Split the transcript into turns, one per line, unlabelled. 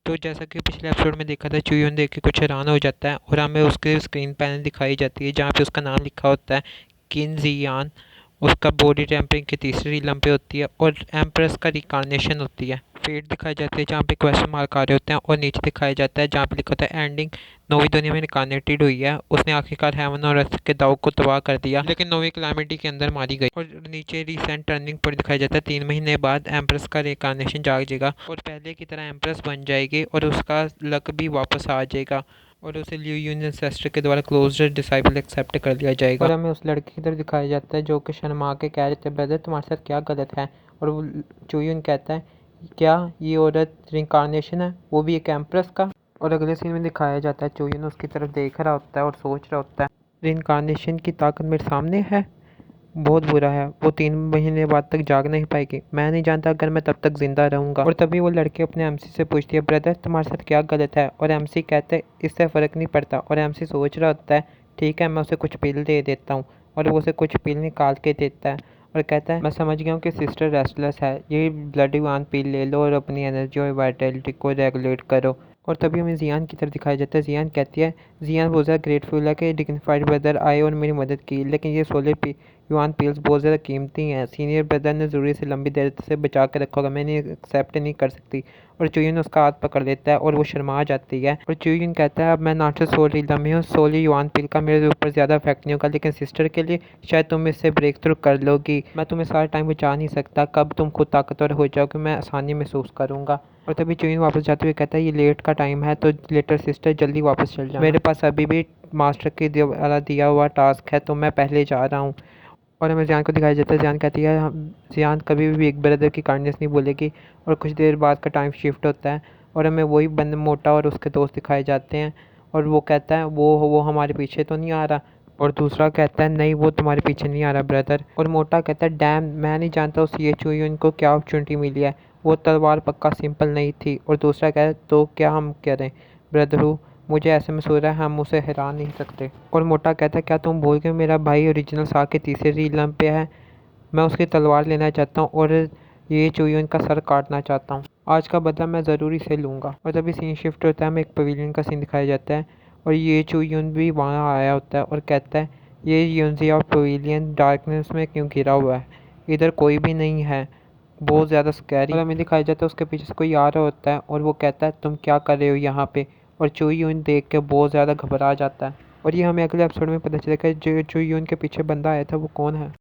तो जैसा कि पिछले एपिसोड में देखा था, चुयून देख के कुछ हैरान हो जाता है और हमें उसके स्क्रीन पैनल दिखाई जाती है जहाँ पे उसका नाम लिखा होता है किन जियान। उसका बॉडी टेम्परिंग की तीसरी रीलम पे होती है और एम्प्रेस का रिकार्नेशन होती है। फेट दिखाई जाती है जहाँ पे क्वेश्चन मार्क आ रहे होते हैं और नीचे दिखाया जाता है जहाँ पे लिखा होता है एंडिंग। नौवीं दुनिया में रिकार्नेटेड हुई है, उसने आखिरकार हेवन और अर्थ के दाव को तबाह कर दिया, लेकिन नौवीं कैलामिटी के अंदर मारी गई। और नीचे रिसेंट टर्निंग पॉइंट दिखाया जाता है, 3 महीने बाद एम्प्रेस का रिकार्नेशन जागेगा और पहले की तरह एम्प्रेस बन जाएगी और उसका लक भी वापस आ जाएगा और उसे ल्यू यून एंसेस्टर के द्वारा क्लोज्ड डिसाइपल एक्सेप्ट कर लिया जाएगा। और हमें उस लड़के की तरफ दिखाया जाता है जो कि शर्मा के कह रहे थे, ब्रदर तुम्हारे साथ क्या गलत है। और वो चुयून कहता है क्या ये औरत रिंकारनेशन है, वो भी एक एम्प्रेस का। और अगले सीन में दिखाया जाता है चुयून उसकी तरफ देख रहा होता है और सोच रहा होता है रिंकारनेशन की ताकत मेरे सामने है, बहुत बुरा है, वो 3 महीने बाद तक जाग नहीं पाएगी, मैं नहीं जानता अगर मैं तब तक जिंदा रहूंगा। और तभी वो लड़के अपने एमसी से पूछती है ब्रदर तुम्हारे साथ क्या गलत है, और एमसी कहते हैं इससे फ़र्क नहीं पड़ता। और एमसी सोच रहा होता है ठीक है मैं उसे कुछ पिल दे देता हूँ। और वो उसे कुछ पिल निकाल के देता है और कहता है मैं समझ गया हूँ कि सिस्टर रेस्टलेस है, ये ब्लडी वान पिल ले लो और अपनी एनर्जी और वाइटलिटी को रेगुलेट करो। और तभी हमें जियान की तरफ दिखाया जाता है, जियान कहती है, जियान बहुत ज़्यादा ग्रेटफुल है कि डिग्निफाइड ब्रदर आए और मेरी मदद की, लेकिन ये सोलर युआन पील्स बहुत ज़्यादा कीमती हैं, सीनियर ब्रदर ने ज़रूरी से लंबी देर से बचा कर रखा होगा, मैं इन्हें एक्सेप्ट नहीं कर सकती। और चुयून उसका हाथ पकड़ लेता है और वो शर्मा जाती है। और चुयून कहता है अब मैं नॉट सोल लम्बी हूँ, सोली युआन पील का मेरे ऊपर ज़्यादा इफेक्ट नहीं होगा, लेकिन सिस्टर के लिए शायद तुम इससे ब्रेक थ्रू कर लोगी, मैं तुम्हें सारा टाइम बचा नहीं सकता, कब तुम खुद ताकतवर हो जाओगे मैं आसानी महसूस करूँगा। और तभी चुयून वापस जाते हुए कहता है ये लेट का टाइम है तो लेटर सिस्टर जल्दी वापस चल जाना, मेरे पास अभी भी मास्टर के द्वारा दिया हुआ टास्क है तो मैं पहले जा रहा हूँ। और हमें ज़ियान को दिखाया जाता है, ज़ियान कहती है हम ज़ियान कभी भी बिग ब्रदर की काइंडनेस नहीं बोलेगी। और कुछ देर बाद का टाइम शिफ्ट होता है और हमें वही बंद मोटा और उसके दोस्त दिखाए जाते हैं। और वो कहता है वो हमारे पीछे तो नहीं आ रहा। और दूसरा कहता है नहीं वो तुम्हारे पीछे नहीं आ रहा ब्रदर। और मोटा कहता है डैम मैं नहीं जानता उस ये चुयून को क्या अपॉर्चुनिटी मिली है, वो तलवार पक्का सिंपल नहीं थी। और दूसरा कहता है तो क्या हम करें ब्रदर हूँ, मुझे ऐसे में हो रहा है हम उसे हरा नहीं सकते। और मोटा कहता है क्या तुम भूल गए मेरा भाई ओरिजिनल सा के तीसरे रीलम पे है, मैं उसकी तलवार लेना चाहता हूँ और ये चुयून का सर काटना चाहता हूँ, आज का बदला मैं ज़रूरी से लूँगा। और तभी सीन शिफ्ट होता है, हमें एक पवेलियन का सीन दिखाया जाता है और ये चुयून भी वहाँ आया होता है और कहता है ये यूनजिया पवेलियन डार्कनेस में क्यों घिरा हुआ है, इधर कोई भी नहीं है, बहुत ज़्यादा स्कैरी। और हमें दिखाया जाता है उसके पीछे से कोई आ रहा होता है और वो कहता है तुम क्या कर रहे हो यहाँ पे। और चो यून देख के बहुत ज़्यादा घबरा जाता है। और ये हमें अगले एपिसोड में पता चलेगा जो चो यून के पीछे बंदा आया था वो कौन है।